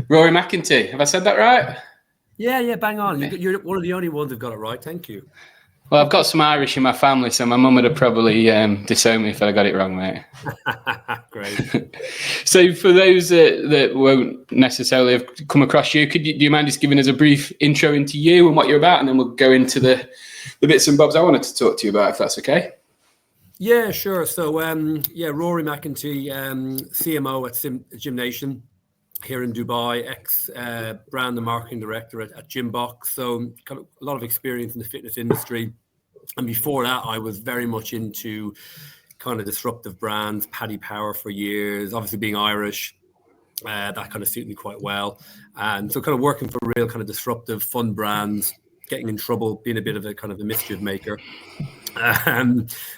Rory McEntee. Have I said that right? Yeah, bang on. You're one of the only ones who've got it right. Thank you. Well, I've got some Irish in my family, so my mum would have probably disowned me if I got it wrong, mate. Great. So for those that won't necessarily have come across you, do you mind just giving us a brief intro into you and what you're about, and then we'll go into the bits and bobs I wanted to talk to you about, if that's okay? Yeah, sure. So, Rory McEntee, CMO at GymNation here in Dubai, brand and marketing director at GymBox. So, kind of a lot of experience in the fitness industry. And before that, I was very much into kind of disruptive brands, Paddy Power for years, obviously being Irish. That kind of suited me quite well. And so kind of working for real kind of disruptive, fun brands, getting in trouble, being a bit of a kind of a mischief maker.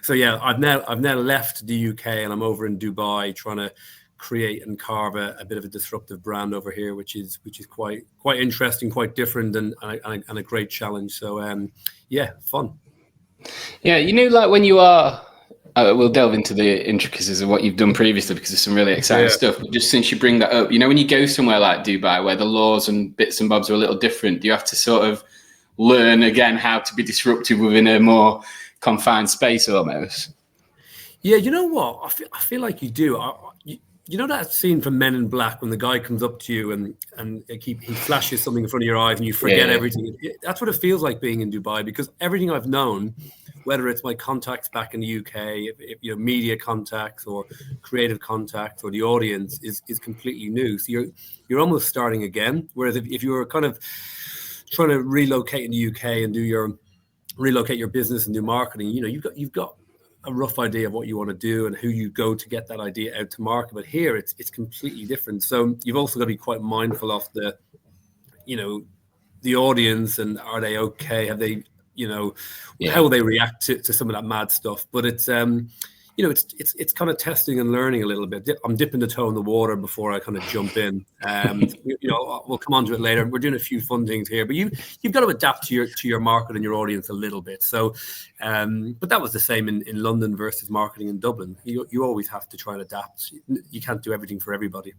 So yeah, I've now left the UK and I'm over in Dubai trying to create and carve a bit of a disruptive brand over here, which is quite interesting, quite different, and a great challenge. So fun. Yeah, like when you are. We'll delve into the intricacies of what you've done previously because there's some really exciting stuff. But just since you bring that up, when you go somewhere like Dubai where the laws and bits and bobs are a little different, do you have to sort of learn again how to be disruptive within a more confined space almost? Yeah, you know what? I feel like you do. You know that scene from Men in Black when the guy comes up to you and he flashes something in front of your eyes and you forget everything. That's what it feels like being in Dubai, because everything I've known, whether it's my contacts back in the UK, media contacts or creative contacts or the audience is completely new. So you're almost starting again. Whereas if you were kind of trying to relocate in the UK and relocate your business and do marketing, you've got a rough idea of what you want to do and who you go to get that idea out to market. But here it's completely different. So you've also got to be quite mindful of the audience, and are they okay? Have they, how will they react to some of that mad stuff? But it's it's kind of testing and learning a little bit. I'm dipping the toe in the water before I kind of jump in. We'll come on to it later. We're doing a few fun things here, but you've got to adapt to your market and your audience a little bit. So, but that was the same in London versus marketing in Dublin. You always have to try and adapt. You can't do everything for everybody.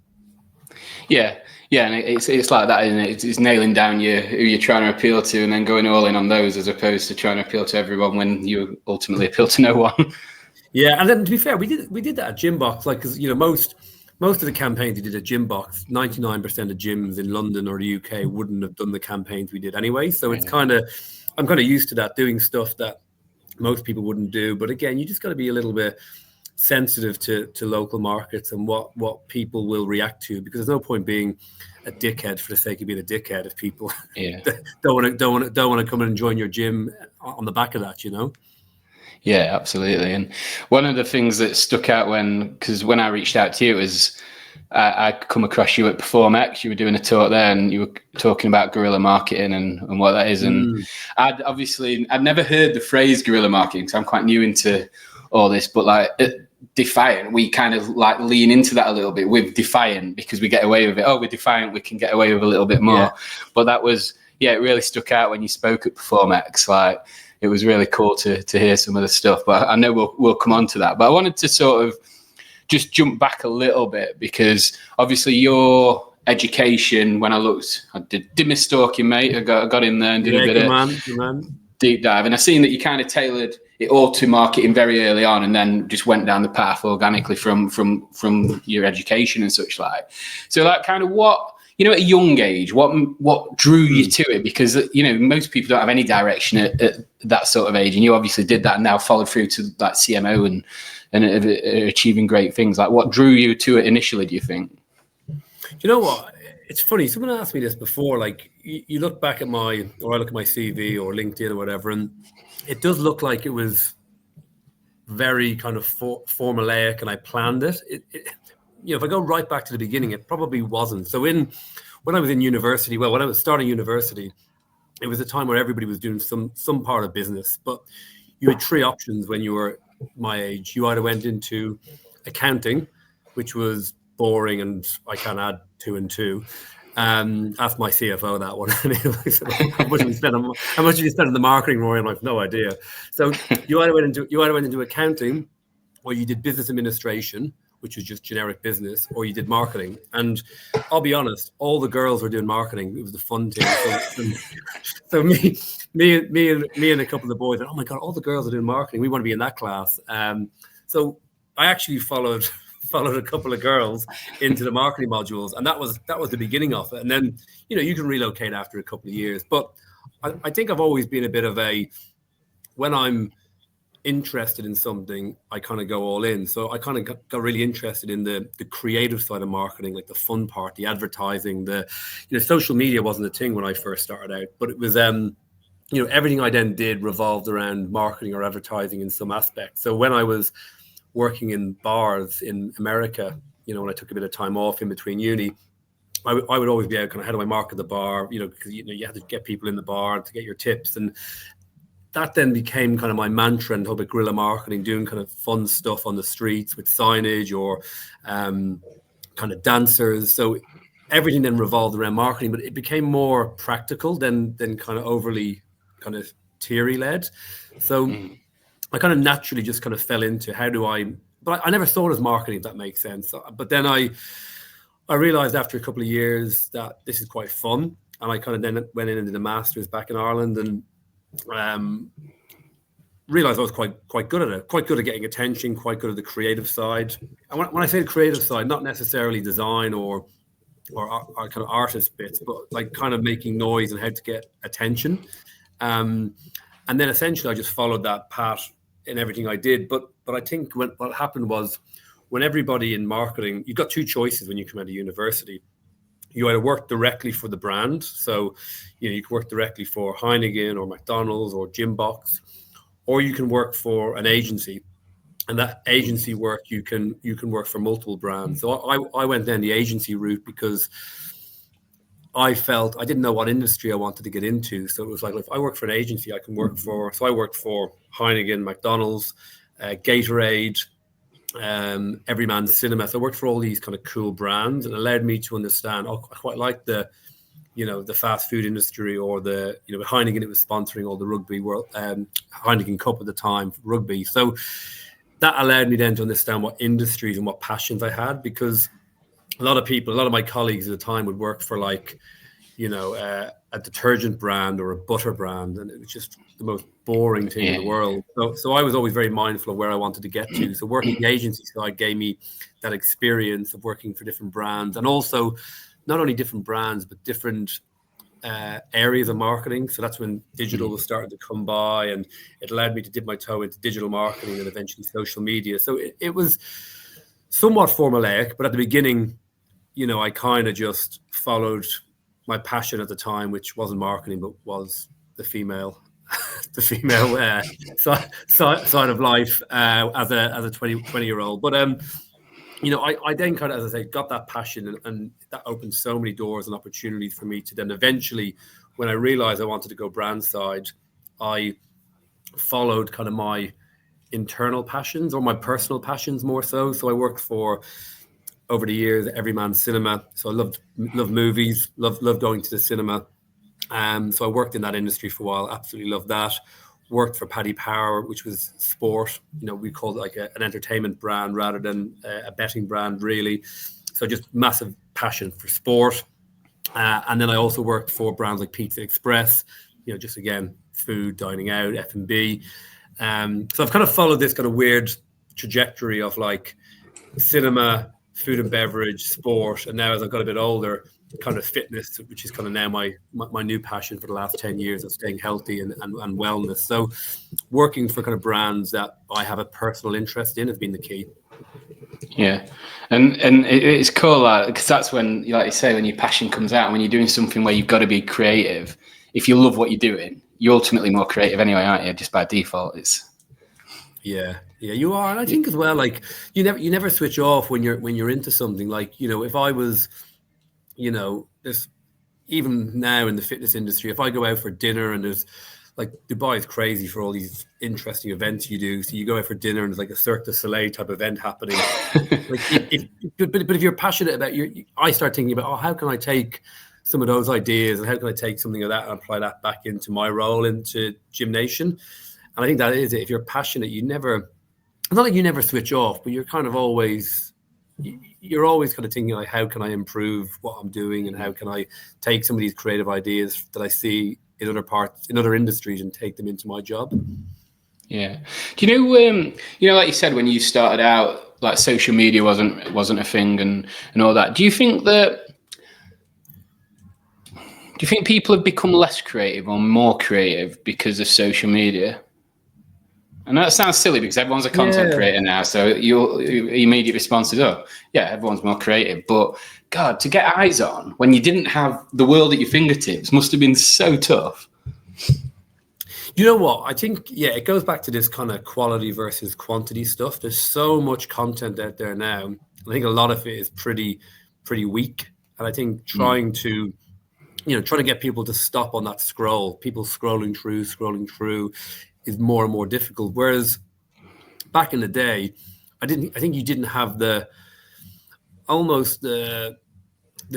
Yeah, and it's like that, isn't it? It's nailing down who you're trying to appeal to, and then going all in on those, as opposed to trying to appeal to everyone when you ultimately appeal to no one. Yeah, and then to be fair, we did that at GymBox, like, because most of the campaigns we did at GymBox, 99% of gyms in London or the UK wouldn't have done the campaigns we did anyway. So it's I'm kind of used to that, doing stuff that most people wouldn't do. But again, you just got to be a little bit sensitive to local markets and what people will react to, because there's no point being a dickhead for the sake of being a dickhead if people don't want to come and join your gym on the back of that, Yeah, absolutely. And one of the things that stuck out because when I reached out to you, it was I'd come across you at PerformX. You were doing a talk there, and you were talking about guerrilla marketing and what that is. And I'd never heard the phrase guerrilla marketing, because I'm quite new into all this. But like at Defiant, we kind of like lean into that a little bit with Defiant, because we get away with it. Oh, with Defiant, we can get away with a little bit more. Yeah. But that was, it really stuck out when you spoke at PerformX. Like, it was really cool to hear some of the stuff, but I know we'll come on to that. But I wanted to sort of just jump back a little bit, because obviously your education, when I did my stalking, mate. I got in there and did a bit of deep dive, and I seen that you kind of tailored it all to marketing very early on, and then just went down the path organically from your education and such like. So like, kind of what, at a young age, what drew you to it? Because, most people don't have any direction at that sort of age. And you obviously did that and now followed through to like CMO and achieving great things. Like, what drew you to it initially, do you think? You know what? It's funny. Someone asked me this before. Like, you look back at I look at my CV or LinkedIn or whatever, and it does look like it was very kind of formulaic and I planned it. If I go right back to the beginning, it probably wasn't. So when I was in university, when I was starting university, it was a time where everybody was doing some part of business, but you had three options when you were my age. You either went into accounting, which was boring and I can't add 2 and 2. Ask my CFO that one. How much did you spend on the marketing, Rory? I'm like, no idea. So you either went into accounting, or you did business administration, which was just generic business, or you did marketing. And I'll be honest, all the girls were doing marketing. It was the fun thing. So me and a couple of the boys, oh my God, all the girls are doing marketing. We want to be in that class. So I actually followed a couple of girls into the marketing modules, and that was the beginning of it. And then, you can relocate after a couple of years. But I think I've always been a bit of when I'm interested in something, I kind of go all in. So I kind of got really interested in the creative side of marketing, like the fun part, the advertising, social media wasn't a thing when I first started out, but it was, everything I then did revolved around marketing or advertising in some aspect. So when I was working in bars in America, when I took a bit of time off in between uni, I would always be out kind of, how do I market the bar? Because, you had to get people in the bar to get your tips. And that then became kind of my mantra and about guerrilla marketing, doing kind of fun stuff on the streets with signage or kind of dancers. So everything then revolved around marketing, but it became more practical than kind of overly kind of theory led. So I kind of naturally just kind of fell into but I never thought as marketing, if that makes sense. But then I realized after a couple of years that this is quite fun. And I kind of then went into the masters back in Ireland and realized I was quite good at it, quite good at getting attention, quite good at the creative side. And when I say the creative side, not necessarily design or kind of artist bits, but like kind of making noise and how to get attention. And then essentially I just followed that path in everything I did. But I think what happened was, when everybody in marketing, you've got two choices when you come out of university. You either work directly for the brand, so you can work directly for Heineken or McDonald's or GymBox, or you can work for an agency, and that agency work you can work for multiple brands. So I went down the agency route because I felt I didn't know what industry I wanted to get into. So it was like, if I work for an agency, I can work for. So I worked for Heineken, McDonald's, Gatorade, Everyman Cinema. So I worked for all these kind of cool brands, and it allowed me to understand, I quite like the fast food industry, or Heineken, it was sponsoring all the rugby world, Heineken Cup at the time for rugby. So that allowed me then to understand what industries and what passions I had, because a lot of my colleagues at the time would work for a detergent brand or a butter brand, and it was just the most boring thing in the world. So I was always very mindful of where I wanted to get to. So working the agency side gave me that experience of working for different brands, and also not only different brands, but different areas of marketing. So that's when digital was starting to come by, and it allowed me to dip my toe into digital marketing and eventually social media. So it was somewhat formulaic, but at the beginning, I kind of just followed my passion at the time, which wasn't marketing, but was the female side of life as a 20-year-old. But I then kind of, as I say, got that passion, and that opened so many doors and opportunities for me to then eventually, when I realized I wanted to go brand side, I followed kind of my internal passions, or my personal passions more so. So I worked for, over the years, Everyman Cinema. So I loved movies, loved going to the cinema. So I worked in that industry for a while, absolutely loved that. Worked for Paddy Power, which was sport. We called it like an entertainment brand rather than a betting brand, really. So just massive passion for sport. And then I also worked for brands like Pizza Express, just again, food, dining out, F&B. So I've kind of followed this kind of weird trajectory of like cinema, food and beverage, sport, and now as I've got a bit older, kind of fitness, which is kind of now my new passion for the last 10 years of staying healthy and wellness. So working for kind of brands that I have a personal interest in has been the key. Yeah, and it's cool because that's when, like you say, when your passion comes out, when you're doing something where you've got to be creative. If you love what you're doing, you're ultimately more creative anyway, aren't you? Just by default, Yeah, you are. And I think as well, like you never switch off when you're into something. Like, if I was, there's even now in the fitness industry, if I go out for dinner and there's like, Dubai is crazy for all these interesting events you do. So you go out for dinner and there's like a Cirque du Soleil type event happening. But if you're passionate about I start thinking about, how can I take some of those ideas and how can I take something of that and apply that back into my role into GymNation? And I think that is it. If you're passionate, it's not like you never switch off, but you're kind of always you're always kind of thinking like, how can I improve what I'm doing, and how can I take some of these creative ideas that I see in other industries and take them into my job. Yeah. Do you know, like you said, when you started out, like social media wasn't a thing and all that. Do you think people have become less creative or more creative because of social media? And that sounds silly because everyone's a content creator now. So your immediate response is, oh, yeah, everyone's more creative. But God, to get eyes on when you didn't have the world at your fingertips must have been so tough. You know what? I think, it goes back to this kind of quality versus quantity stuff. There's so much content out there now. I think a lot of it is pretty weak. And I think trying to get people to stop on that scroll, people scrolling through is more and more difficult. Whereas back in the day, I think you didn't have the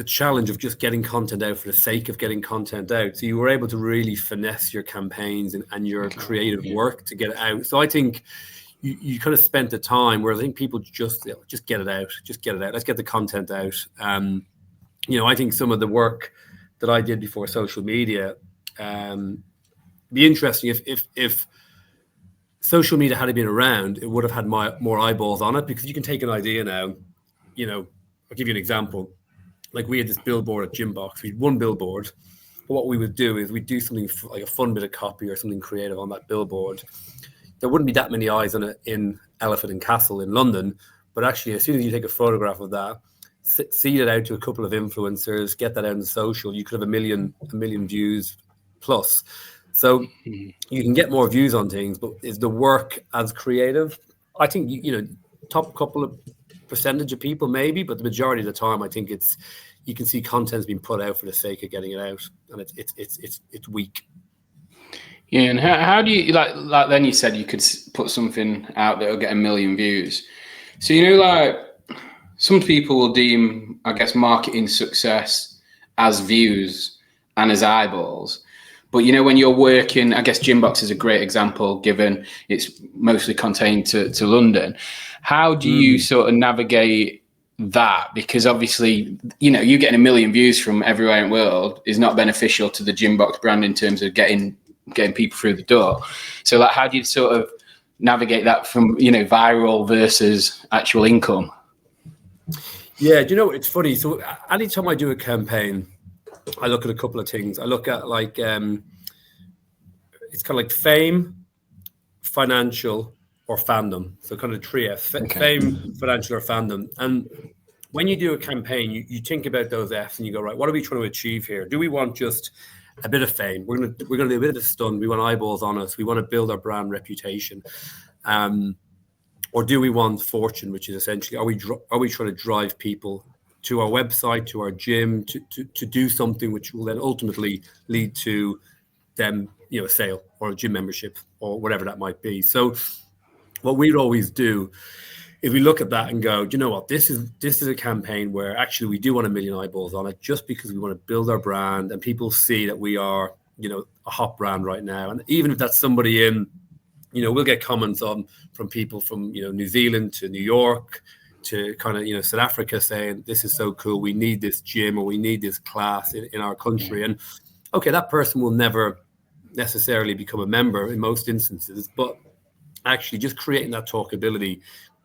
challenge of just getting content out for the sake of getting content out. So you were able to really finesse your campaigns and your creative work to get it out. So I think you kind of spent the time where I think people just get it out. Let's get the content out. I think some of the work that I did before social media, be interesting if social media had been around, it would have had more eyeballs on it, because you can take an idea now. I'll give you an example. Like, we had this billboard at GymBox. We had one billboard. But what we would do is we'd do something like a fun bit of copy or something creative on that billboard. There wouldn't be that many eyes on it in Elephant and Castle in London. But actually, as soon as you take a photograph of that, seed it out to a couple of influencers, get that out on social, you could have a million views plus. So you can get more views on things, but is the work as creative? I think, top couple of percentage of people maybe, but the majority of the time, I think you can see content's being put out for the sake of getting it out, and it's weak. Yeah, and how do you like then you said you could put something out that will get 1 million views. So like some people will deem, I guess, marketing success as views and as eyeballs. But when you're working, I guess GymBox is a great example, given it's mostly contained to London. How do you sort of navigate that? Because obviously, you getting 1 million views from everywhere in the world is not beneficial to the GymBox brand in terms of getting people through the door. So how do you sort of navigate that from, viral versus actual income? Yeah, it's funny. So anytime I do a campaign, I look at a couple of things. I look at it's kind of like fame, financial, or fandom. So kind of three F: fame, financial, or fandom. And when you do a campaign, you think about those Fs and you go, right, what are we trying to achieve here? Do we want just a bit of fame? We're gonna do a bit of stun. We want eyeballs on us. We want to build our brand reputation. Or do we want fortune, which is essentially, are we trying to drive people to our website, to our gym, to do something which will then ultimately lead to them, a sale or a gym membership or whatever that might be. So what we'd always do is we look at that and go, you know what, this is a campaign where actually we do want 1 million eyeballs on it, just because we want to build our brand and people see that we are, a hot brand right now. And even if that's somebody in, we'll get comments from people from, New Zealand to New York to kind of, South Africa, saying, this is so cool. We need this gym, or we need this class in our country. And okay, that person will never necessarily become a member in most instances, but actually just creating that talkability,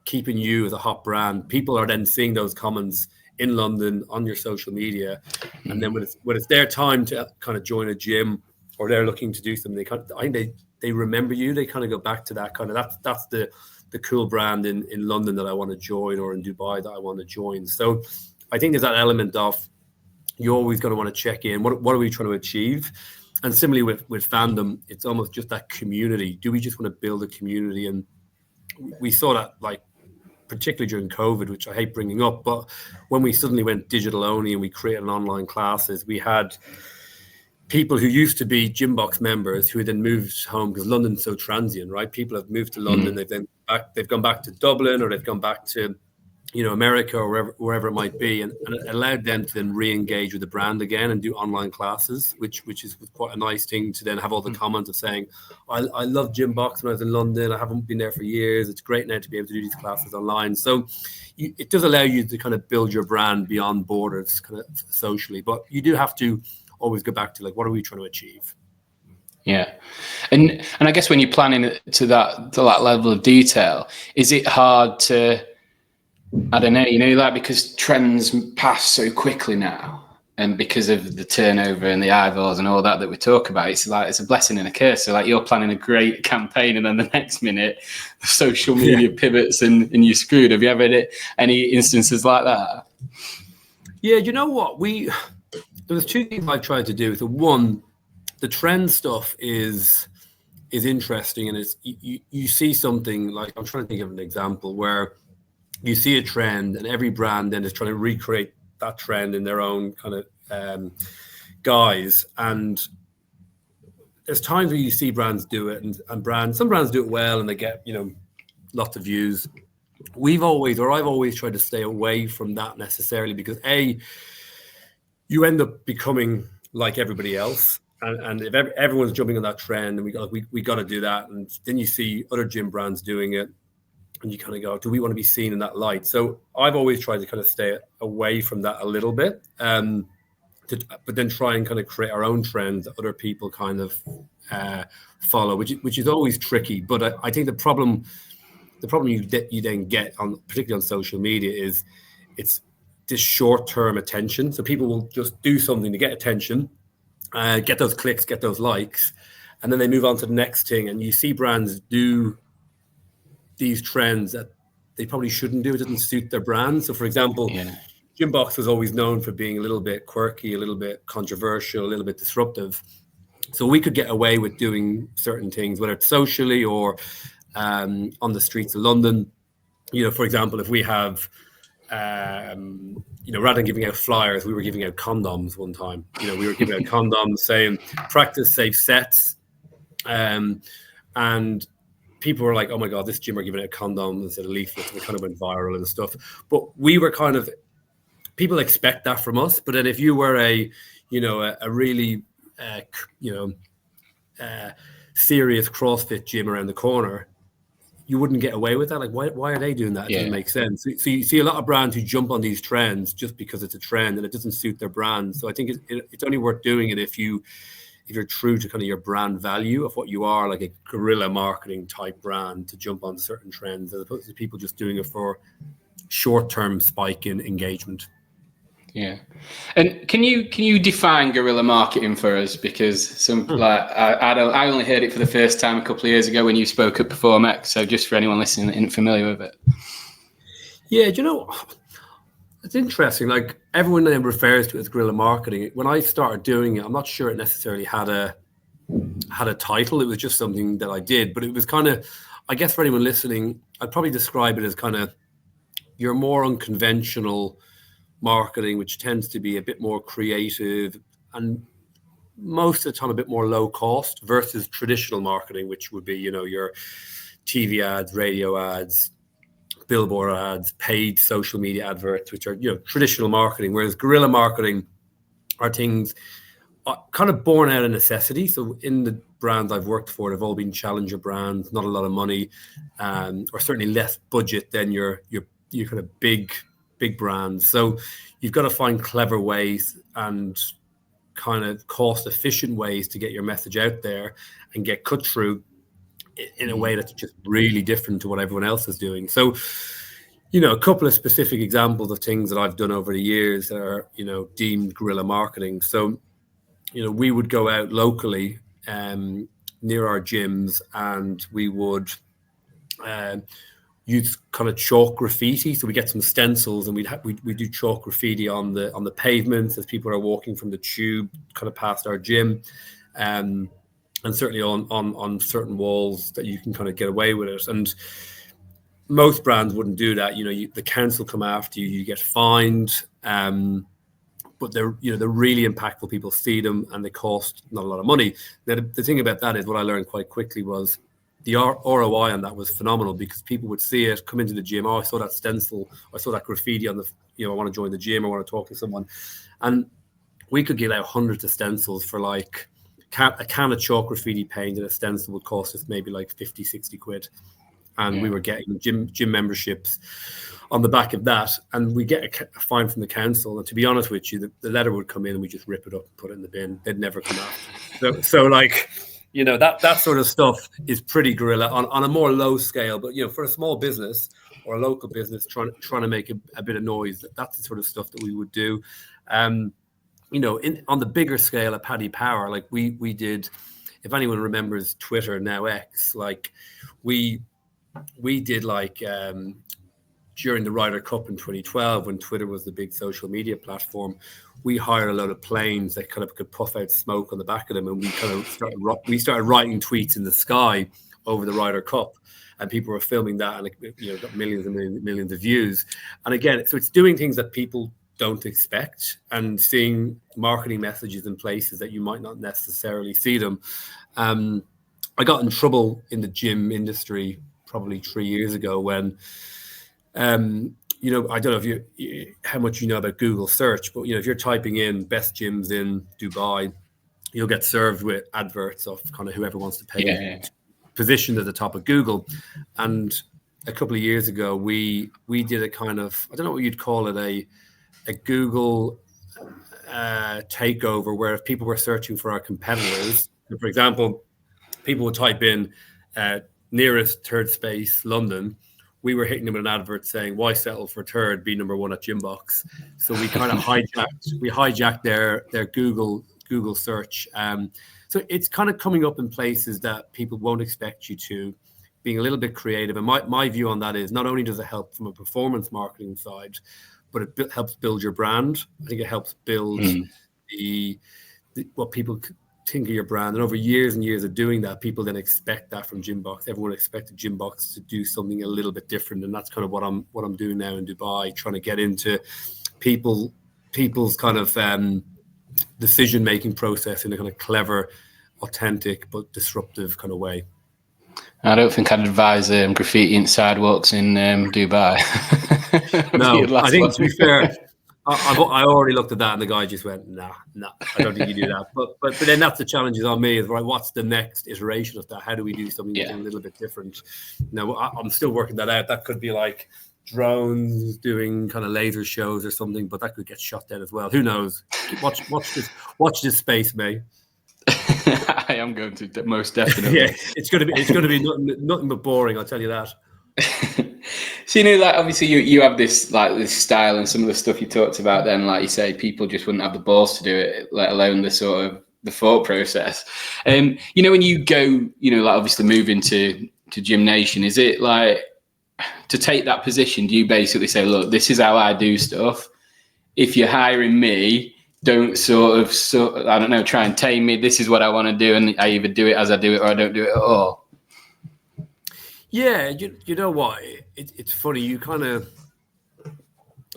keeping you as a hot brand, people are then seeing those comments in London on your social media. And then when it's their time to kind of join a gym, or they're looking to do something, I think they remember you. They kind of go back to that kind of, that's the cool brand in London that I want to join, or in Dubai that I want to join. So I think there's that element of, you're always going to want to check in. What are we trying to achieve? And similarly with fandom, it's almost just that community. Do we just want to build a community? And we saw that, particularly during COVID, which I hate bringing up, but when we suddenly went digital only and we created online classes, we had people who used to be GymBox members who then moved home, because London's so transient, right? People have moved to London, they've gone back to Dublin, or they've gone back to America or wherever it might be, and it allowed them to then re-engage with the brand again and do online classes, which is quite a nice thing to then have all the comments of saying, I love GymBox when I was in London. I haven't been there for years. It's great now to be able to do these classes online. So it does allow you to kind of build your brand beyond borders, kind of socially. But you do have to always go back to like, what are we trying to achieve? Yeah, and I guess when you're planning to that level of detail, is it hard to, I don't know, like because trends pass so quickly now, and because of the turnover and the eyeballs and all that we talk about, it's like it's a blessing and a curse. So like you're planning a great campaign, and then the next minute, the social media pivots and you're screwed. Have you ever had any instances like that? Yeah, you know what? There's two things I've tried to do. So one, the trend stuff is interesting, and it's you see something like, I'm trying to think of an example where you see a trend and every brand then is trying to recreate that trend in their own kind of guise. And there's times where you see brands do it, and some brands do it well and they get, lots of views. I've always tried to stay away from that necessarily, because you end up becoming like everybody else. And if everyone's jumping on that trend, and we got to do that, and then you see other gym brands doing it, and you kind of go, do we want to be seen in that light? So I've always tried to kind of stay away from that a little bit, but then try and kind of create our own trends that other people kind of follow, which is always tricky. But I think the problem you then get particularly on social media is it's this short-term attention. So people will just do something to get attention, get those clicks, get those likes, and then they move on to the next thing. And you see brands do these trends that they probably shouldn't do. It doesn't suit their brand. So for example, GymBox was always known for being a little bit quirky, a little bit controversial, a little bit disruptive. So we could get away with doing certain things, whether it's socially or on the streets of London. For example, if we have, rather than giving out flyers, we were giving out condoms one time. We were giving out condoms saying practice safe sets. And people were like, oh my God, this gym are giving out condoms instead of leaflets. And it kind of went viral and stuff. But we were kind of, people expect that from us. But then if you were a really, serious CrossFit gym around the corner, you wouldn't get away with that. Like, why are they doing that? It doesn't make sense. So you see a lot of brands who jump on these trends just because it's a trend and it doesn't suit their brand. So I think it's only worth doing it if you're true to kind of your brand value of what you are, like a guerrilla marketing type brand, to jump on certain trends as opposed to people just doing it for short-term spike in engagement. Yeah, and can you define guerrilla marketing for us? Because I only heard it for the first time a couple of years ago when you spoke at Perform X. So just for anyone listening that isn't familiar with it. Yeah, it's interesting. Like everyone then refers to it as guerrilla marketing. When I started doing it, I'm not sure it necessarily had a title. It was just something that I did. But it was kind of, I guess for anyone listening, I'd probably describe it as kind of your more unconventional marketing, which tends to be a bit more creative and most of the time a bit more low cost, versus traditional marketing, which would be, your TV ads, radio ads, billboard ads, paid social media adverts, which are, traditional marketing. Whereas guerrilla marketing are things kind of born out of necessity. So in the brands I've worked for, they've all been challenger brands, not a lot of money, or certainly less budget than your kind of big brands. So you've got to find clever ways and kind of cost efficient ways to get your message out there and get cut through in a way that's just really different to what everyone else is doing. So, a couple of specific examples of things that I've done over the years that are, deemed guerrilla marketing. So, we would go out locally near our gyms, and we would use kind of chalk graffiti. So we get some stencils and we do chalk graffiti on the pavements as people are walking from the tube kind of past our gym, and certainly on certain walls that you can kind of get away with it. And most brands wouldn't do that. The council come after you, you get fined, but they're really impactful. People see them and they cost not a lot of money. Now the thing about that is, what I learned quite quickly was, the ROI on that was phenomenal, because people would see it, come into the gym. Oh, I saw that stencil. I saw that graffiti on the, I want to join the gym. I want to talk to someone. And we could give out hundreds of stencils for like a can of chalk graffiti paint, and a stencil would cost us maybe like 50, 60 quid. And we were getting gym memberships on the back of that. And we get a fine from the council. And to be honest with you, the letter would come in and we just rip it up and put it in the bin. They'd never come after. So like, that sort of stuff is pretty guerrilla on a more low scale. But, for a small business or a local business trying to make a bit of noise, that's the sort of stuff that we would do. On the bigger scale at Paddy Power, like we did, if anyone remembers Twitter, now X, like we did like during the Ryder Cup in 2012, when Twitter was the big social media platform, we hired a load of planes that kind of could puff out smoke on the back of them, and we kind of started writing tweets in the sky over the Ryder Cup, and people were filming that, and got millions and millions of views. And again, so it's doing things that people don't expect, and seeing marketing messages in places that you might not necessarily see them. I got in trouble in the gym industry probably 3 years ago when, I don't know if how much you know about Google search, but if you're typing in best gyms in Dubai, you'll get served with adverts of kind of whoever wants to pay positioned at the top of Google. And a couple of years ago, we did a kind of, I don't know what you'd call it, a Google takeover, where if people were searching for our competitors, for example, people would type in nearest third space London, we were hitting them with an advert saying, why settle for third, be number one at GymBox. So we kind of hijacked their Google search. So it's kind of coming up in places that people won't expect you to, being a little bit creative. And my view on that is, not only does it help from a performance marketing side, but it helps build your brand. I think it helps build what people think of your brand. And over years and years of doing that, people then expect that from GymBox. Everyone expected GymBox to do something a little bit different, and that's kind of what I'm doing now in Dubai, trying to get into people's kind of decision-making process in a kind of clever, authentic but disruptive kind of way. I don't think I'd advise graffiti in sidewalks in Dubai. No, I think, to be fair, I already looked at that, and the guy just went, nah, I don't think you do that. But then that's the challenge is on me, is right, what's the next iteration of that? How do we do something a little bit different? Now, I'm still working that out. That could be like drones doing kind of laser shows or something, but that could get shot down as well. Who knows? Watch this space, mate. I am going to, most definitely. Yeah, it's going to be nothing but boring, I'll tell you that. So, like, obviously you have this style, and some of the stuff you talked about then, like you say, people just wouldn't have the balls to do it, let alone the sort of the thought process. When you go, like obviously moving to GymNation, is it like, to take that position, do you basically say, look, this is how I do stuff. If you're hiring me, don't I don't know, try and tame me. This is what I want to do, and I either do it as I do it or I don't do it at all. Yeah, you know what? It's funny. You kind of,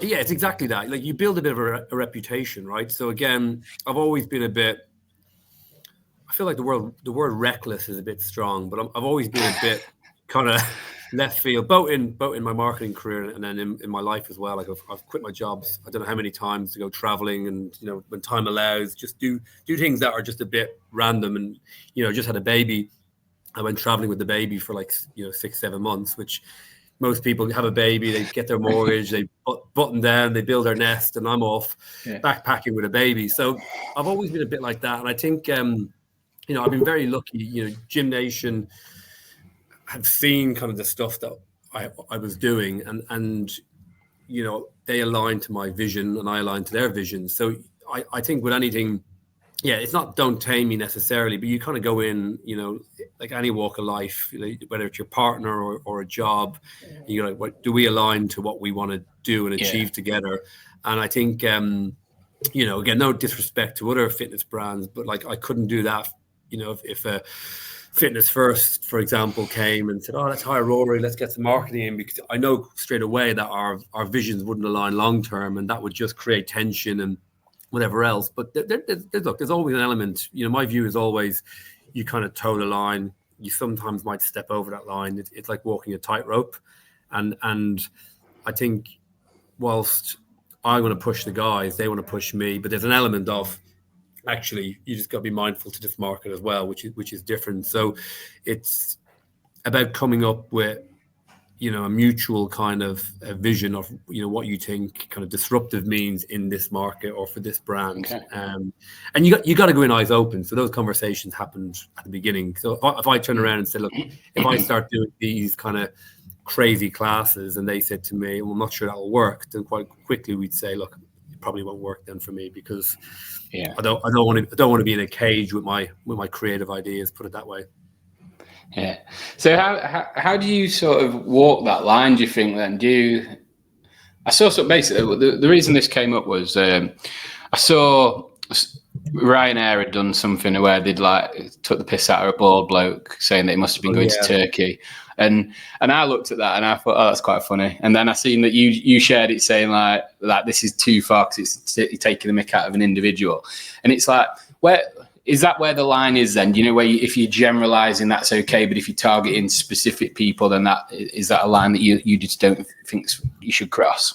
it's exactly that. Like, you build a bit of a reputation, right? So again, I've always been a bit, I feel like the word reckless is a bit strong, but I've always been a bit kind of left field, both in my marketing career and then in my life as well. Like, I've quit my jobs, I don't know how many times, to go traveling, and when time allows, just do things that are just a bit random. And just had a baby. I went traveling with the baby for 6-7 months, which most people have a baby, they get their mortgage, they button down, they build their nest, and I'm off backpacking with a baby. So I've always been a bit like that. And I think, I've been very lucky, GymNation have seen kind of the stuff that I was doing, and they aligned to my vision and I aligned to their vision. So I think with anything, it's not don't tame me necessarily, but you kind of go in, like any walk of life, whether it's your partner or a job, you're like, what do we align to what we want to do and achieve together? And I think, again, no disrespect to other fitness brands, but like, I couldn't do that, if a Fitness First, for example, came and said, oh, let's hire Rory, let's get some marketing in, because I know straight away that our visions wouldn't align long term, and that would just create tension and whatever else. But there's always an element. My view is always, you kind of toe the line. you sometimes might step over that line. It's like walking a tightrope, and I think whilst I want to push the guys, they want to push me, but there's an element of actually you just got to be mindful to this market as well, which is different. So it's about coming up with a mutual kind of vision of what you think kind of disruptive means in this market or for this brand. Okay. And you got to go in eyes open. So those conversations happened at the beginning. So if I turn around and say, look, if I start doing these kind of crazy classes and they said to me, well, I'm not sure that'll work, then quite quickly we'd say, look, it probably won't work then for me, because I don't want to be in a cage with my creative ideas, put it that way. Yeah. So how do you sort of walk that line, do you think then? I saw basically the reason this came up was I saw Ryanair had done something where they'd took the piss out of a bald bloke, saying that he must have been going to Turkey. And I looked at that and I thought, oh, that's quite funny. And then I seen that you shared it saying like this is too far because it's taking the mick out of an individual. And it's like, where is the line is then? Where if you're generalizing, that's okay, but if you're targeting specific people, then is that a line that you just don't think you should cross?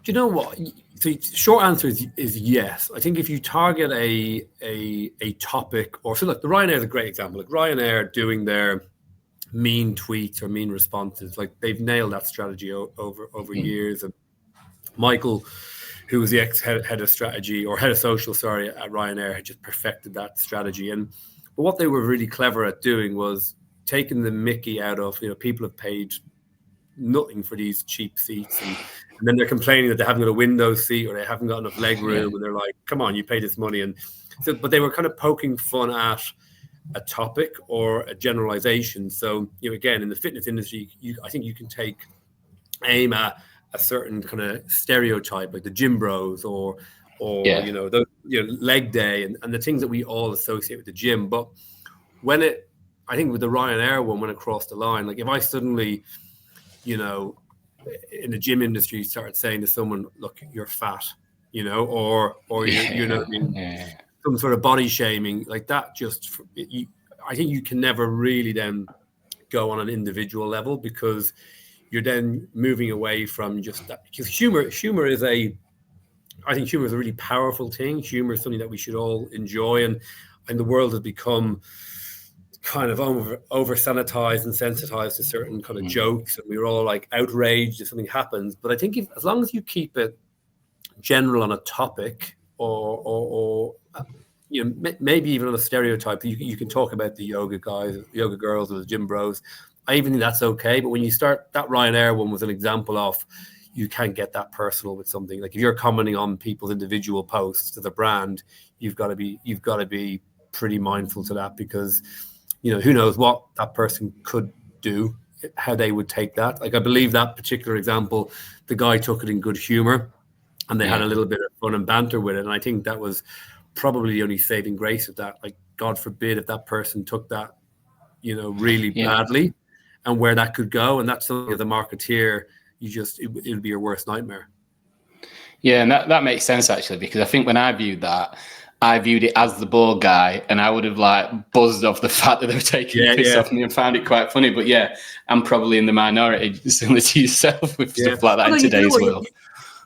Do you know what? The short answer is yes. I think if you target a topic, or so look, the Ryanair is a great example. Like Ryanair doing their mean tweets or mean responses, like they've nailed that strategy over years. And Michael, who was the ex-head of strategy or head of social, at Ryanair, had just perfected that strategy. But what they were really clever at doing was taking the mickey out of, people have paid nothing for these cheap seats, and then they're complaining that they haven't got a window seat or they haven't got enough leg room, and they're like, come on, you pay this money. And so, but they were kind of poking fun at a topic or a generalization. So, again, in the fitness industry, I think you can take aim at a certain kind of stereotype, like the gym bros or the leg day and the things that we all associate with the gym. But I think with the Ryanair one, when it crossed the line, like if I suddenly, in the gym industry started saying to someone, look, you're fat, or some sort of body shaming like that, I think you can never really then go on an individual level, because you're then moving away from just that. Because humor is I think humor is a really powerful thing. Humor is something that we should all enjoy, and the world has become kind of over sanitized and sensitized to certain kind of jokes, and we're all like outraged if something happens. But I think as long as you keep it general on a topic, or maybe even on a stereotype, you can talk about the yoga guys, yoga girls, or the gym bros. I even think that's okay. But when you start, that Ryanair one was an example of, you can't get that personal with something. Like if you're commenting on people's individual posts as a brand, you've got to be pretty mindful to that, because who knows what that person could do, how they would take that. Like I believe that particular example, the guy took it in good humor, and they had a little bit of fun and banter with it. And I think that was probably the only saving grace of that. Like, God forbid if that person took that, really badly, and where that could go. And that's something as a marketeer, it would be your worst nightmare. Yeah, and that makes sense actually, because I think when I viewed it as the bald guy, and I would have buzzed off the fact that they were taking the piss off me and found it quite funny. But I'm probably in the minority, similar to yourself, with stuff like that in today's world.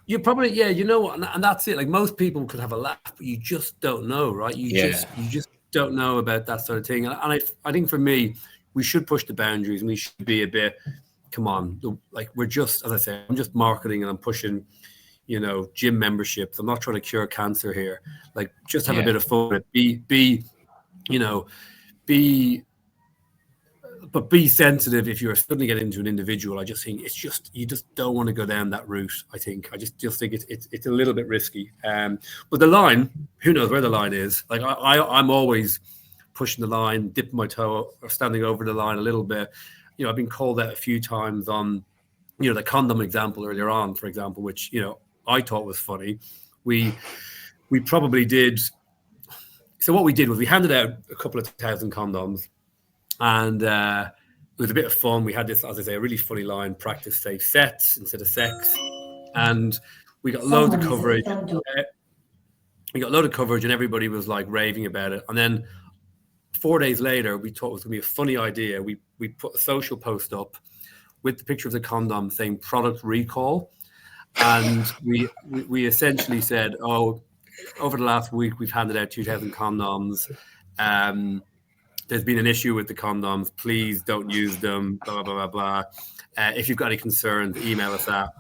You probably, and that's it. Like most people could have a laugh, but you just don't know, right? You just don't know about that sort of thing. And I think for me, we should push the boundaries, and we should be a bit, come on, like we're just, as I say, I'm just marketing and I'm pushing, gym memberships. I'm not trying to cure cancer here. Like just have a bit of fun. But be sensitive if you're suddenly getting into an individual. I just think you just don't want to go down that route. I just think it's a little bit risky. But the line, who knows where the line is? Like I'm always pushing the line, dipping my toe or standing over the line a little bit. I've been called out a few times on, the condom example earlier on, for example, which, I thought was funny. We probably did. So what we did was we handed out a couple of 1,000 condoms, and it was a bit of fun. We had this, as I say, a really funny line: practice safe sex instead of sex, and we got loads of coverage. And everybody was raving about it. And then 4 days later, we thought it was going to be a funny idea. We put a social post up with the picture of the condom saying product recall. And we essentially said, oh, over the last week, we've handed out 2,000 condoms. There's been an issue with the condoms. Please don't use them, blah, blah, blah, blah. If you've got any concerns, email us at,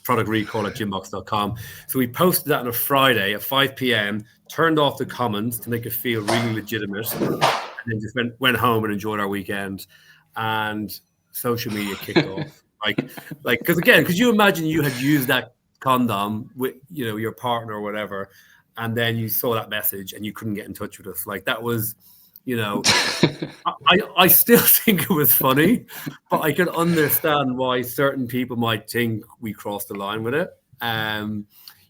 productrecall@gymbox.com. So we posted that on a Friday at 5 p.m., turned off the comments to make it feel really legitimate, and then just went home and enjoyed our weekend. And social media kicked off. Because you imagine you had used that condom with, your partner or whatever, and then you saw that message and you couldn't get in touch with us. Like, that was, I still think it was funny, but I can understand why certain people might think we crossed the line with it.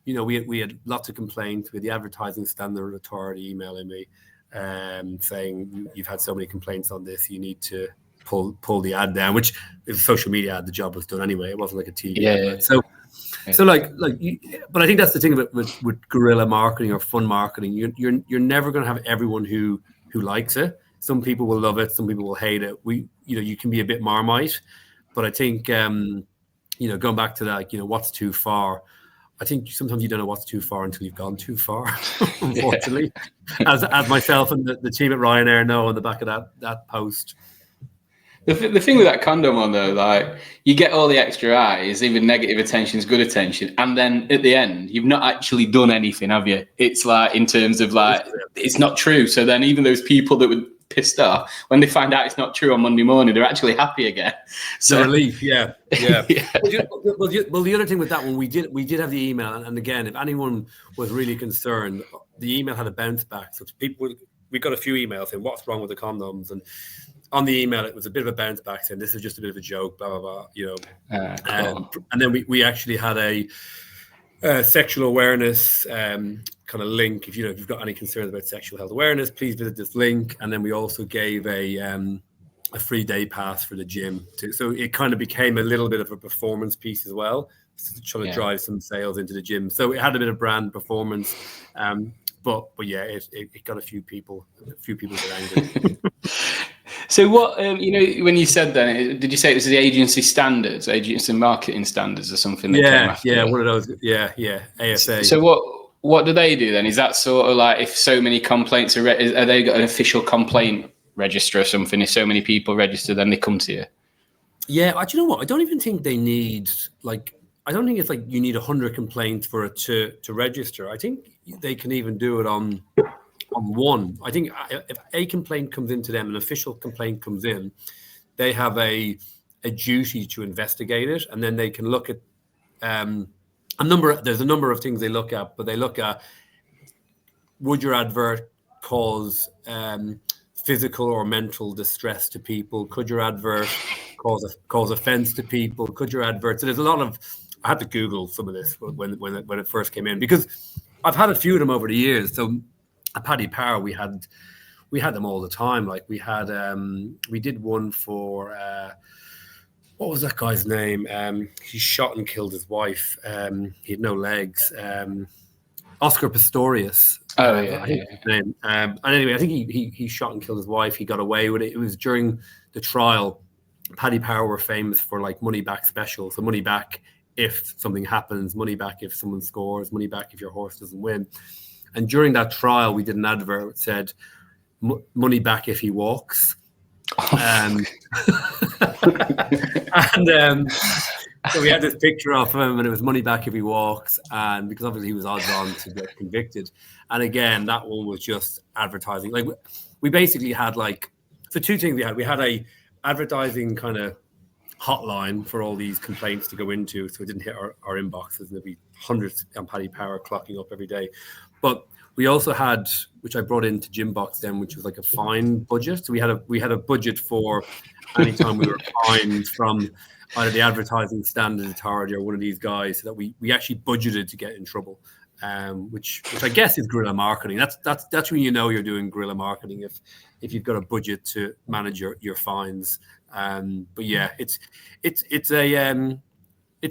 We had lots of complaints with the Advertising Standard Authority emailing me saying, you've had so many complaints on this, you need to pull the ad down, which is a social media ad. The job was done anyway. It wasn't like a TV ad. Yeah. So but I think that's the thing about with guerrilla marketing or fun marketing. You're never going to have everyone who likes it. Some people will love it. Some people will hate it. You can be a bit Marmite, but I think going back to that, what's too far. I think sometimes you don't know what's too far until you've gone too far. Unfortunately, as myself and the team at Ryanair know on the back of that post. The thing with that condom one, though, like, you get all the extra eyes, even negative attention is good attention, and then at the end, you've not actually done anything, have you? It's like, in terms of like, it's not true. So then even those people that were pissed off, when they find out it's not true on Monday morning, they're actually happy again. So the relief, yeah. Yeah. Well, the other thing with that one, we did have the email, and again, if anyone was really concerned, the email had a bounce back. So we got a few emails saying, what's wrong with the condoms? And on the email, it was a bit of a bounce back saying, this is just a bit of a joke, blah, blah, blah, and then we actually had a sexual awareness kind of link. If you've got any concerns about sexual health awareness, please visit this link. And then we also gave a free day pass for the gym too. So it kind of became a little bit of a performance piece as well, trying to drive some sales into the gym. So it had a bit of brand performance, but yeah, it got a few people got angry. So what, when you said that, did you say it was the agency marketing standards or something? That came after yeah, one of those. Yeah, ASA. So what do they do then? Is that sort of like, if so many complaints are they got an official complaint register or something? If so many people register, then they come to you? Yeah, do you know what? I don't even think they need, I don't think it's like you need 100 complaints for it to register. I think they can even do it on one. I think if a complaint comes into them, an official complaint comes in, they have a duty to investigate it, and then they can look at there's a number of things they look at, but they look at, would your advert cause physical or mental distress to people? Could your advert cause offense to people? Could your advert? So there's a lot of, I had to Google some of this when it first came in, because I've had a few of them over the years. So at Paddy Power, we had them all the time. Like we did one for what was that guy's name? He shot and killed his wife. He had no legs. Oscar Pistorius. Oh yeah, I think his name. And anyway, I think he shot and killed his wife. He got away with it. It was during the trial. Paddy Power were famous for like money back specials. So money back if something happens, money back if someone scores, money back if your horse doesn't win. And during that trial, we did an advert that said, money back if he walks. So we had this picture of him, and it was money back if he walks. And because obviously he was odds on to get convicted. And again, that one was just advertising. Like we basically had two things we had. We had a advertising kind of hotline for all these complaints to go into, so it didn't hit our inboxes, and there'd be hundreds on Paddy Power clocking up every day. But we also had, which I brought into GymBox then, which was like a fine budget. So we had a budget for anytime we were fined from either the Advertising Standards Authority or one of these guys, so that we actually budgeted to get in trouble. Which I guess is guerrilla marketing. That's when you know you're doing guerrilla marketing, if you've got a budget to manage your fines. But yeah, it's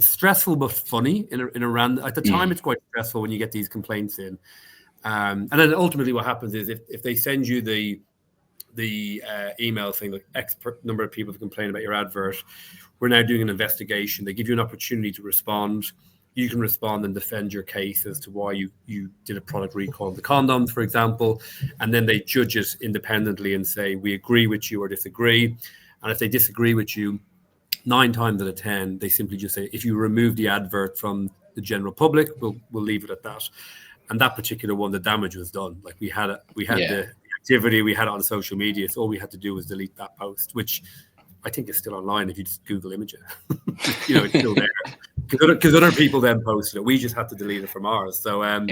stressful but funny in a random. At the time, it's quite stressful when you get these complaints in, and then ultimately what happens is if they send you the the email saying like X number of people have complained about your advert. We're now doing an investigation. They give you an opportunity to respond. You can respond and defend your case as to why you did a product recall of the condoms, for example, and then they judge it independently and say, we agree with you or disagree. And if they disagree with you, 9 times out of 10, they simply just say, if you remove the advert from the general public, we'll leave it at that. And that particular one, the damage was done. Like we had the activity, we had it on social media. So all we had to do was delete that post, which I think is still online if you just Google image it. It's still there. Because other people then posted it. We just had to delete it from ours. So I'd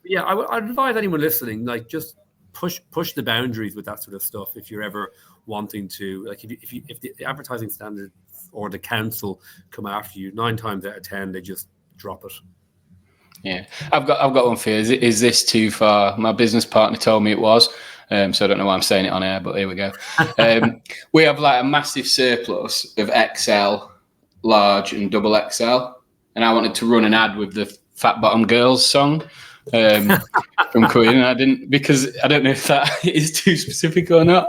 advise anyone listening, like just push the boundaries with that sort of stuff if you're ever wanting to, like if the advertising standard or the council come after you, 9 times out of 10 they just drop it. Yeah, I've got one for you. Is this too far? My business partner told me it was, so I don't know why I'm saying it on air, but here we go. We have like a massive surplus of XL, large, and double XL, and I wanted to run an ad with the Fat Bottom Girls song from Queen, and I didn't, because I don't know if that is too specific or not.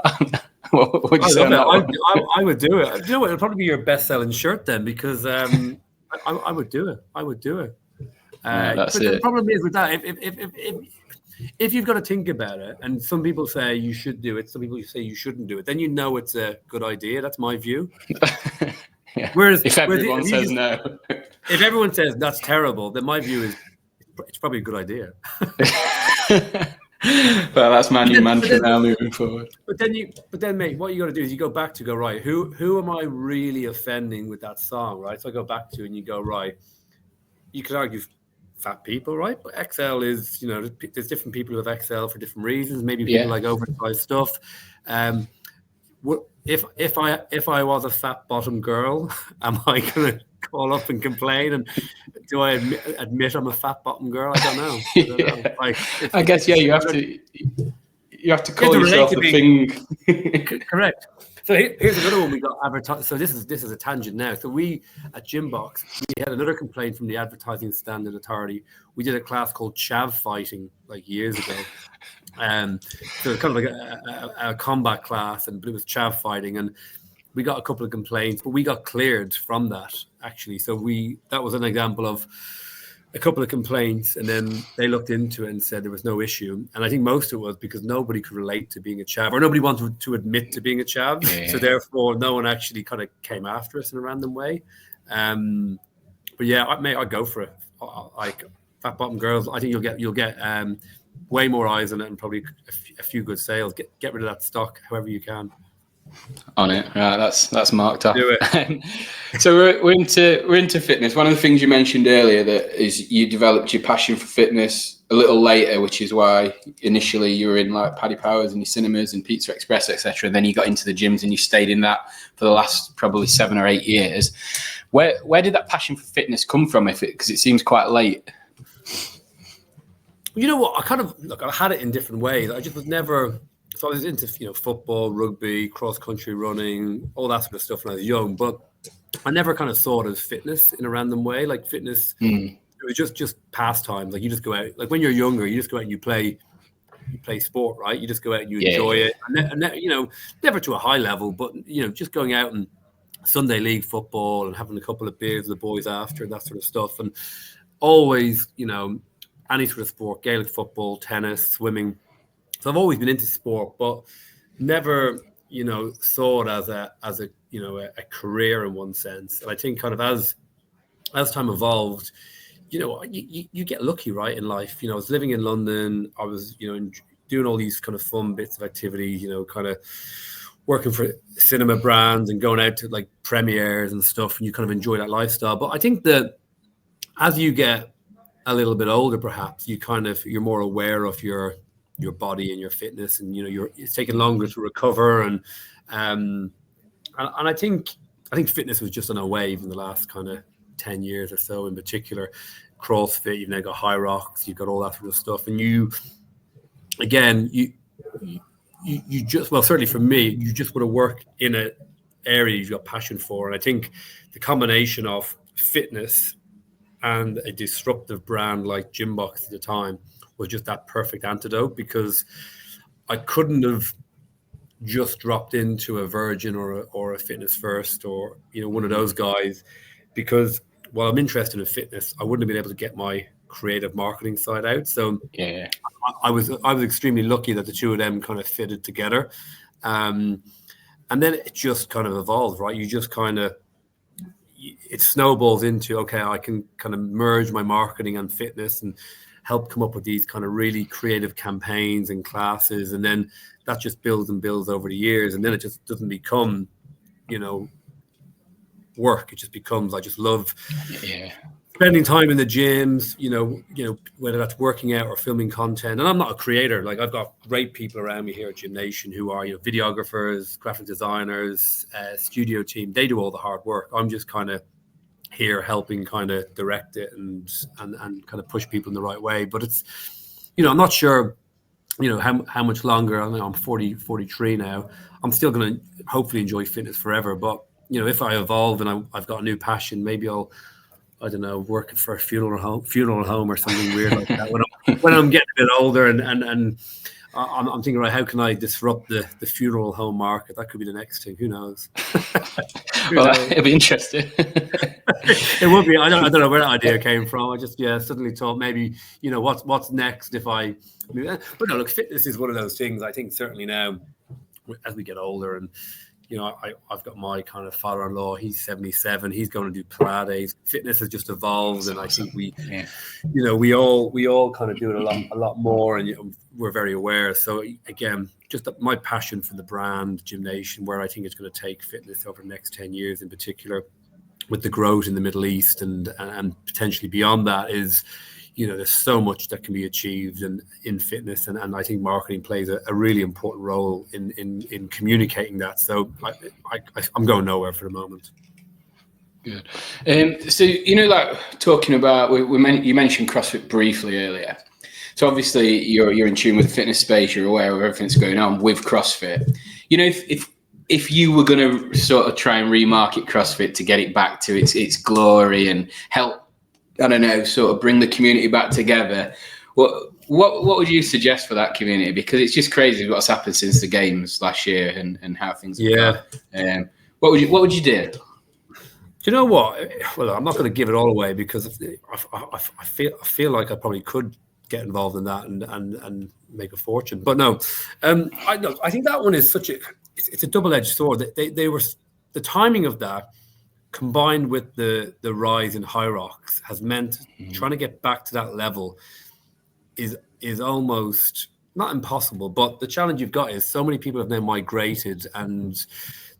What would you say on that one? I would do it. You know what? It'll probably be your best-selling shirt then, because I would do it. I would do it. But the problem is with that, if you've got to think about it, and some people say you should do it, some people say you shouldn't do it, then you know it's a good idea. That's my view. Yeah. Whereas if everyone says no, if everyone says that's terrible, then my view is it's probably a good idea. Well, that's my new mantra now moving forward. But then, mate, what you got to do is you go back to go, right, who am I really offending with that song, right? So I go back to and you go, right, you could argue fat people, right? But XL is, there's different people who have XL for different reasons. Maybe people like oversized stuff. If I was a fat bottom girl, am I going to call up and complain? And do I admit I'm a fat bottom girl? I don't know. I guess you have to call yourself the thing. Correct. So here's another one we got advertised. So this is a tangent now. So we at GymBox, we had another complaint from the Advertising Standard Authority. We did a class called chav fighting like years ago. So it's kind of like a combat class, but it was chav fighting, and we got a couple of complaints, but we got cleared from that actually. So that was an example of a couple of complaints, and then they looked into it and said there was no issue. And I think most of it was because nobody could relate to being a chav, or nobody wanted to admit to being a chav. Yeah. So therefore, no one actually kind of came after us in a random way. But yeah, I'd go for it. Like fat bottom girls, I think you'll get way more eyes on it and probably a few good sales. Get rid of that stock however you can. On it, right? That's marked up. Do it. So we're into fitness. One of the things you mentioned earlier that is you developed your passion for fitness a little later, which is why initially you were in like Paddy Powers and your cinemas and Pizza Express, etc. Then you got into the gyms and you stayed in that for the last probably 7 or 8 years. Where did that passion for fitness come from? Because it seems quite late. You know what? I had it in different ways. I just was never. So I was into football, rugby, cross country running, all that sort of stuff when I was young. But I never kind of saw it as fitness in a random way. Like fitness, it was just pastimes. Like you just go out. Like when you're younger, you just go out and you play sport, right? You just go out and you enjoy it, and never to a high level, but just going out and Sunday league football and having a couple of beers with the boys after and that sort of stuff, and always any sort of sport, Gaelic football, tennis, swimming. So I've always been into sport, but never, saw it as a career in one sense. And I think kind of as time evolved, you get lucky, right, in life. I was living in London. I was, doing all these kind of fun bits of activity, kind of working for cinema brands and going out to like premieres and stuff, and you kind of enjoy that lifestyle. But I think that as you get a little bit older, perhaps you're more aware of your body and your fitness, and it's taking longer to recover, and I think fitness was just on a wave in the last kind of 10 years or so. In particular, CrossFit, you've now got High Rocks, you've got all that sort of stuff, and you just, well, certainly for me, you just want to work in an area you've got passion for. And I think the combination of fitness and a disruptive brand like GymBox at the time was just that perfect antidote, because I couldn't have just dropped into a Virgin or a Fitness First, or one of those guys, because while I'm interested in fitness, I wouldn't have been able to get my creative marketing side out. So Yeah. I was extremely lucky that the two of them kind of fitted together. And then it just kind of evolved, right? You just kind of, it snowballs into, okay, I can kind of merge my marketing and fitness and help come up with these kind of really creative campaigns and classes. And then that just builds and builds over the years. And then it just doesn't become, work. It just becomes, I just love spending time in the gyms, whether that's working out or filming content. And I'm not a creator. Like, I've got great people around me here at GymNation who are, videographers, graphic designers, studio team. They do all the hard work. I'm just kind of here helping kind of direct it and kind of push people in the right way. But it's, I'm not sure, how much longer. I know I'm 43 now. I'm still going to hopefully enjoy fitness forever. But, if I evolve and I've got a new passion, maybe I don't know, working for a funeral home or something weird like that. When I'm getting a bit older, and I'm thinking, right, how can I disrupt the funeral home market? That could be the next thing. Who knows? It'll be interesting. It would be. I don't know where that idea came from. I just suddenly thought maybe what's next if I. But no, look, fitness is one of those things. I think certainly now, as we get older, and I've got my kind of father-in-law. He's 77. He's going to do Pilates. Fitness has just evolved, and I think we all kind of do it a lot more, and we're very aware. So again, just my passion for the brand GymNation, where I think it's going to take fitness over the next 10 years, in particular, with the growth in the Middle East and potentially beyond that, is. There's so much that can be achieved in fitness, and I think marketing plays a really important role in communicating that. So I'm going nowhere for the moment. Good. So like talking about, you mentioned CrossFit briefly earlier. So obviously you're in tune with the fitness space. You're aware of everything that's going on with CrossFit. If you were going to sort of try and remarket CrossFit to get it back to its glory and help, I don't know, sort of bring the community back together, what would you suggest for that community? Because it's just crazy what's happened since the games last year and how things have gone. What would you do? Do you know what? Well, I'm not going to give it all away, because I feel like I probably could get involved in that and make a fortune. But no, I think that one is it's a double-edged sword. They were, the timing of that, combined with the rise in High Rocks, has meant trying to get back to that level is almost not impossible. But the challenge you've got is so many people have now migrated, and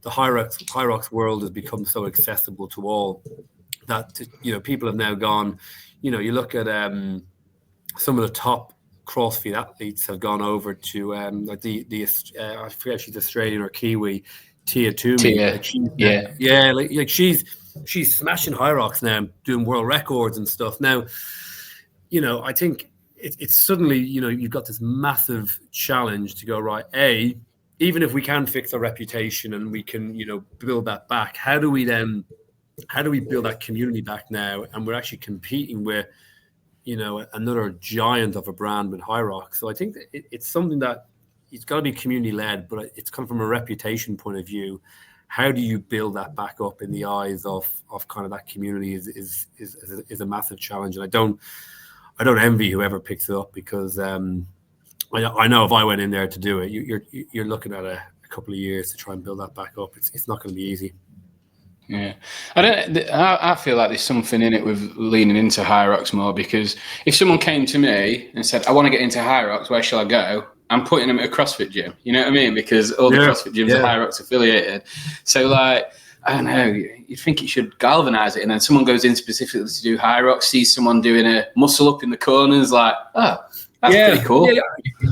the High Rocks world has become so accessible to all that people have now gone. You look at some of the top CrossFit athletes have gone over to like the I forget if she's Australian or Kiwi, Tia Toomey. Like she's smashing High Rocks now, doing world records and stuff. Now, I think it's suddenly, you've got this massive challenge to go, right, even if we can fix our reputation and we can, build that back, how do we build that community back now? And we're actually competing with, another giant of a brand with High Rocks. So I think that it's something that it's got to be community led, but it's kind of from a reputation point of view. How do you build that back up in the eyes of kind of that community is a massive challenge. And I don't envy whoever picks it up, because I know if I went in there to do it, you're looking at a couple of years to try and build that back up. It's not going to be easy. Yeah, I feel like there's something in it with leaning into High Rocks more, because if someone came to me and said, I want to get into High Rocks, where shall I go? I'm putting them at a CrossFit gym. You know what I mean? Because all the CrossFit gyms are High Rocks affiliated. So like, I don't know, you think it should galvanize it, and then someone goes in specifically to do High Rocks, sees someone doing a muscle up in the corners, like, oh, that's pretty cool.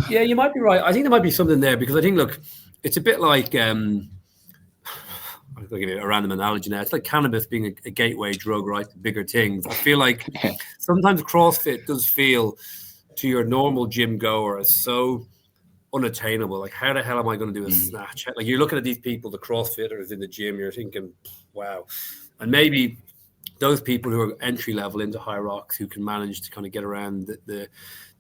Yeah, you might be right. I think there might be something there, because I think, look, it's a bit like, I'm going to give you a random analogy now. It's like cannabis being a gateway drug, right, to bigger things. I feel like sometimes CrossFit does feel to your normal gym goer as so unattainable. Like, how the hell am I going to do a snatch? Like, you're looking at these people, the CrossFitters in the gym, you're thinking, wow. And maybe those people who are entry level into High Rocks, who can manage to kind of get around the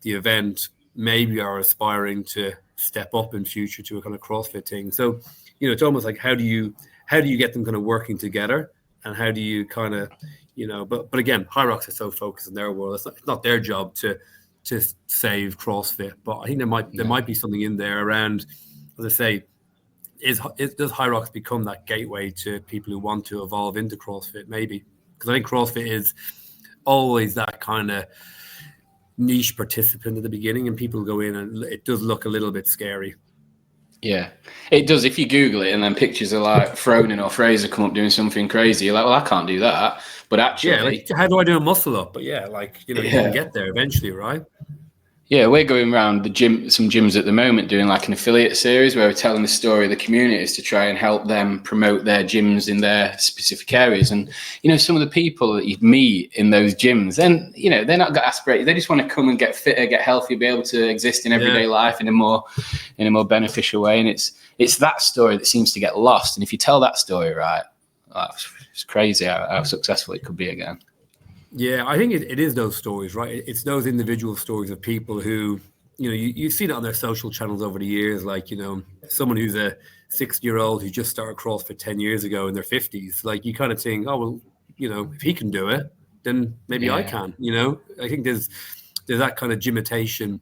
event, maybe are aspiring to step up in future to a kind of CrossFit thing. So, you know, it's almost like how do you get them kind of working together, and how do you kind of, you know, but again, High Rocks are so focused in their world. It's not their job to save CrossFit, but I think there might be something in there around, as I say, does High Rocks become that gateway to people who want to evolve into CrossFit? Maybe, because I think CrossFit is always that kind of niche participant at the beginning, and people go in and it does look a little bit scary. Yeah, it does. If you Google it and then pictures of like Fronin or Fraser come up doing something crazy, you're like, well, I can't do that. But actually, yeah, like, how do I do a muscle up? But yeah, like, you know, you can get there eventually, right? Yeah, we're going around some gyms at the moment doing like an affiliate series where we're telling the story of the communities to try and help them promote their gyms in their specific areas. And, you know, some of the people that you meet in those gyms, then, you know, they're not got aspirated. They just want to come and get fitter, get healthy, be able to exist in everyday life in a more beneficial way. And it's that story that seems to get lost. And if you tell that story right, it's crazy how successful it could be again. Yeah, I think it is those stories, right? It's those individual stories of people who, you know, you've seen it on their social channels over the years, like, you know, someone who's a 60-year-old who just started CrossFit 10 years ago in their 50s. Like, you kind of think, oh, well, you know, if he can do it, then maybe I can, you know? I think there's that kind of gymitation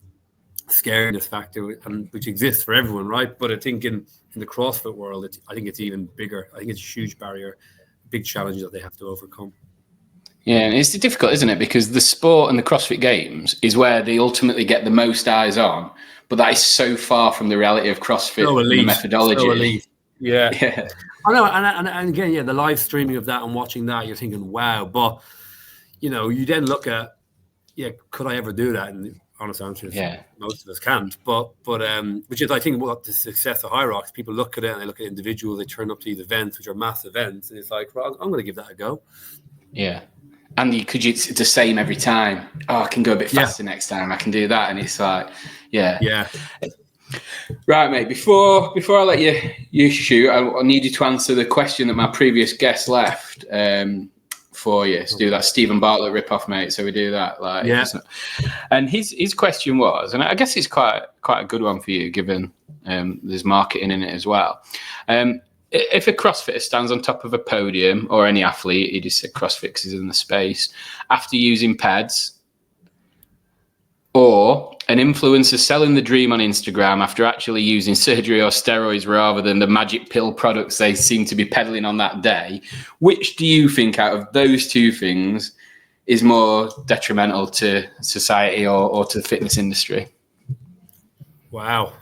scariness factor, and which exists for everyone, right? But I think in the CrossFit world, I think it's even bigger. I think it's a huge barrier, big challenge that they have to overcome. Yeah, and it's difficult, isn't it? Because the sport and the CrossFit Games is where they ultimately get the most eyes on, but that is so far from the reality of CrossFit and the methodology. So elite. Yeah. I know, and again, yeah, the live streaming of that and watching that, you're thinking, wow. But, you know, you then look at, could I ever do that? And the honest answer is most of us can't. But which is, I think, what the success of High Rocks, people look at it and they look at individuals, they turn up to these events, which are mass events, and it's like, well, I'm going to give that a go. Yeah. And it's the same every time. Oh, I can go a bit faster next time. I can do that. And it's like, yeah. Right, mate. Before I let you shoot, I need you to answer the question that my previous guest left for you. To do that Stephen Bartlett ripoff, mate. So we do that. And his question was, and I guess it's quite a good one for you, given there's marketing in it as well. If a CrossFitter stands on top of a podium, or any athlete, he just said CrossFit because he's in the space, after using pads, or an influencer selling the dream on Instagram after actually using surgery or steroids rather than the magic pill products they seem to be peddling on that day, which do you think out of those two things is more detrimental to society or to the fitness industry? Wow.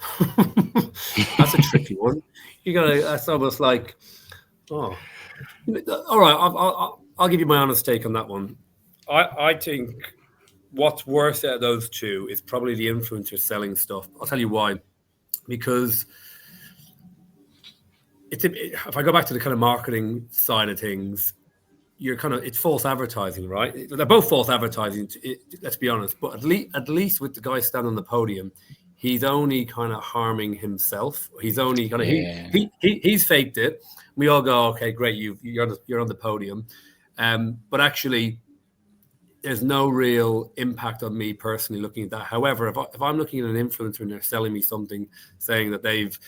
That's a tricky one. That's almost like, all right, I'll give you my honest take on that one. I think what's worse out of those two is probably the influencer selling stuff. I'll tell you why. Because if I go back to the kind of marketing side of things, it's false advertising, right? They're both false advertising, let's be honest. But at least with the guy standing on the podium, he's only kind of harming himself. He's only kind of he's faked it. We all go, okay, great, you're on the podium, but actually, there's no real impact on me personally looking at that. However, if I'm looking at an influencer and they're selling me something, saying that they've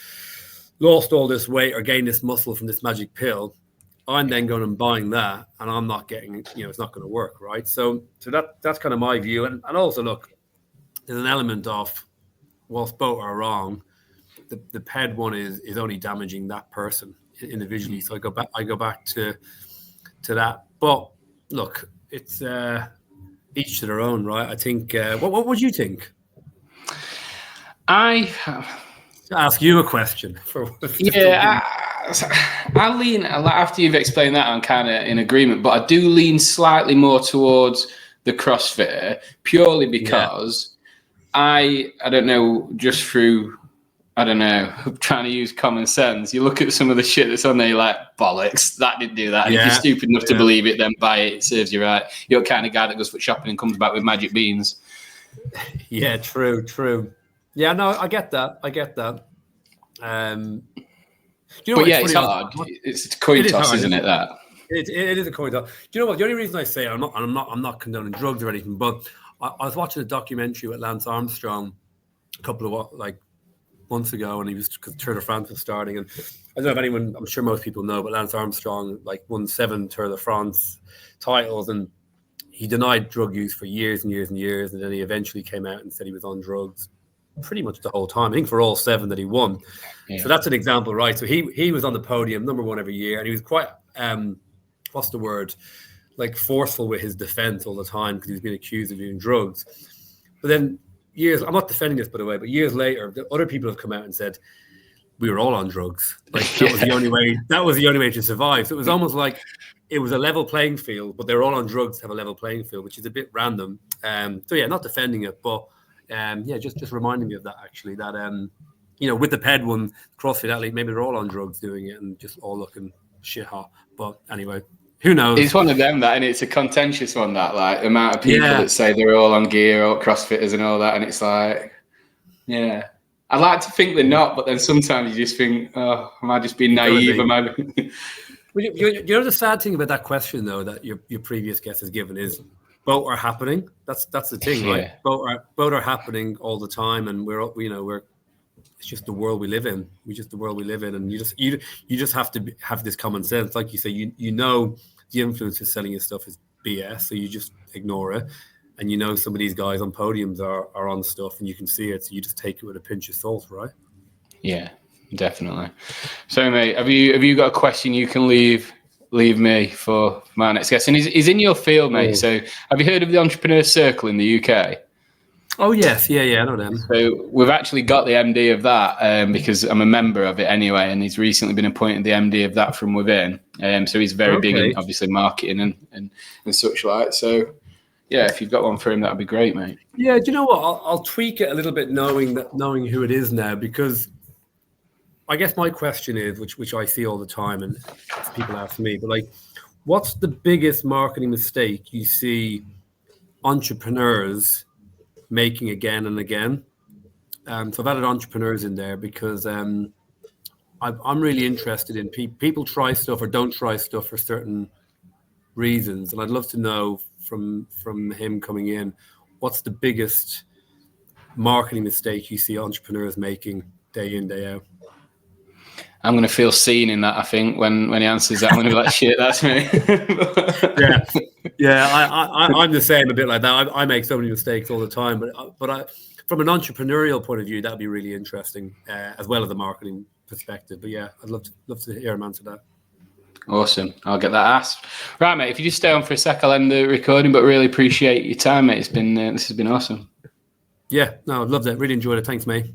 lost all this weight or gained this muscle from this magic pill, I'm then going and buying that, and I'm not getting, it's not going to work, right? So that's kind of my view, and also look, there's an element of, whilst both are wrong, the PED one is only damaging that person individually. So I go back to that. But look, it's each to their own, right? I think. What would you think? I ask you a question. I lean, after you've explained that, I'm kind of in agreement. But I do lean slightly more towards the CrossFitter purely because. I don't know, just through, trying to use common sense, you look at some of the shit that's on there, you're like, bollocks, that didn't do that. And if you're stupid enough to believe it, then buy it. It serves you right. You're the kind of guy that goes foot shopping and comes back with magic beans. Yeah, true. Yeah, no, I get that. It's hard. It's a coin toss, isn't it, that? It is a coin toss. Do you know what? The only reason I say I'm not condoning drugs or anything, but I was watching a documentary with Lance Armstrong a months ago, and he was because Tour de France was starting, and I don't know if anyone, I'm sure most people know, but Lance Armstrong like won 7 Tour de France titles, and he denied drug use for years and years and years, and then he eventually came out and said he was on drugs pretty much the whole time. I think for all 7 that he won. Yeah. So that's an example, right? So he was on the podium, #1 every year, and he was quite what's the word? Like forceful with his defense all the time because he's been accused of doing drugs. But then years, I'm not defending this by the way, but years later, the other people have come out and said we were all on drugs. Like that was the only way. That was the only way to survive. So it was almost like it was a level playing field, but they're all on drugs to have a level playing field, which is a bit random. So yeah, not defending it, but yeah, just reminding me of that actually. That you know, with the PED one, CrossFit athlete, maybe they're all on drugs doing it and just all looking shit hot. But anyway. Who knows? It's one of them that, and it's a contentious one that, like, the amount of people that say they're all on gear or CrossFitters and all that, and it's like, yeah, I like to think they're not, but then sometimes you just think, oh, am I just being naive? Am I? Well, you know the sad thing about that question though that your previous guest has given is both are happening. That's the thing, right? Both are happening all the time, and we're it's just the world we live in. And you just have to have this common sense, like you say. You know the influencers selling your stuff is BS, so you just ignore it. And you know some of these guys on podiums are on stuff, and you can see it, so you just take it with a pinch of salt, right? Yeah, definitely. So, mate, have you got a question you can leave me for my next guest? And he's in your field, mate. So, have you heard of the Entrepreneur Circle in the UK? Oh yes, yeah, I know them. So we've actually got the MD of that because I'm a member of it anyway, and he's recently been appointed the MD of that from within. So he's very big in obviously marketing and such like. So yeah, if you've got one for him, that'd be great, mate. Yeah, do you know what? I'll tweak it a little bit, knowing who it is now, because I guess my question is, which I see all the time, and people ask me, but like, what's the biggest marketing mistake you see entrepreneurs making again and again? So I've added entrepreneurs in there because I'm really interested in people try stuff or don't try stuff for certain reasons, and I'd love to know from him coming in, what's the biggest marketing mistake you see entrepreneurs making day in, day out? I'm going to feel seen in that, I think, when he answers that. I'm going to be like, shit, that's me. I'm the same, a bit like that. I make so many mistakes all the time, but from an entrepreneurial point of view, that'd be really interesting, as well as a marketing perspective. But yeah, I'd love to hear him answer that. Awesome. I'll get that asked. Right, mate, if you just stay on for a sec, I'll end the recording, but really appreciate your time, mate. This has been awesome. Yeah, no, I've loved it. Really enjoyed it. Thanks, mate.